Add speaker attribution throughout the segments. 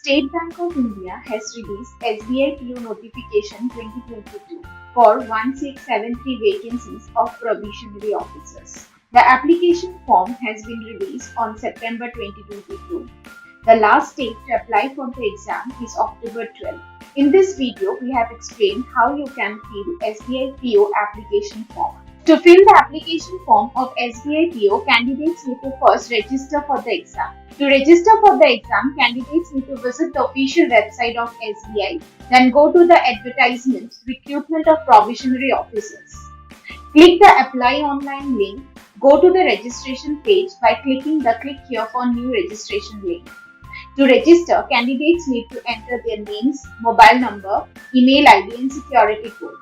Speaker 1: State Bank of India has released SBI PO Notification 2022 for 1673 vacancies of probationary officers. The application form has been released on September 2022. The last date to apply for the exam is October 12. In this video, we have explained how you can fill SBI PO application form. To fill the application form of SBI PO, candidates need to first register for the exam. To register for the exam, candidates need to visit the official website of SBI, then go to the advertisement, recruitment of probationary officers. Click the apply online link, go to the registration page by clicking the click here for new registration link. To register, candidates need to enter their names, mobile number, email ID and security code.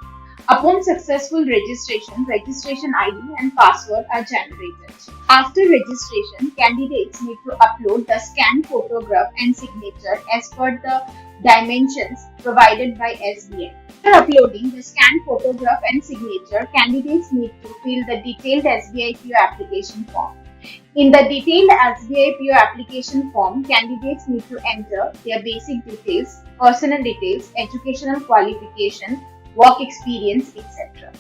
Speaker 1: Upon successful registration, registration ID and password are generated. After registration, candidates need to upload the scanned photograph and signature as per the dimensions provided by SBI. After uploading the scanned photograph and signature, candidates need to fill the detailed SBI PO application form. In the detailed SBI PO application form, candidates need to enter their basic details, personal details, educational qualification, work experience, etc.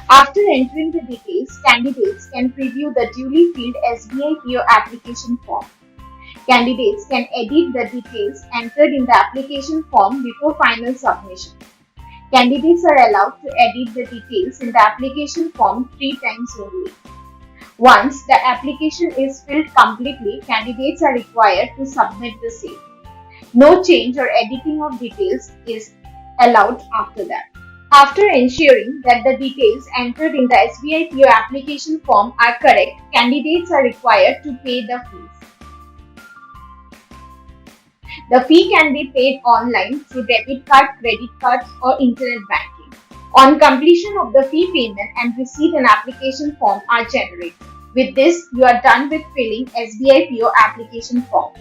Speaker 1: After entering the details, candidates can preview the duly filled SBI PO application form. Candidates can edit the details entered in the application form before final submission. Candidates are allowed to edit the details in the application form 3 times only. Once the application is filled completely, candidates are required to submit the same. No change or editing of details is allowed after that. After ensuring that the details entered in the SBI PO application form are correct, candidates are required to pay the fees. The fee can be paid online through debit card, credit card or internet banking. On completion of the fee payment and receipt, an application form are generated. With this, you are done with filling SBI PO application form.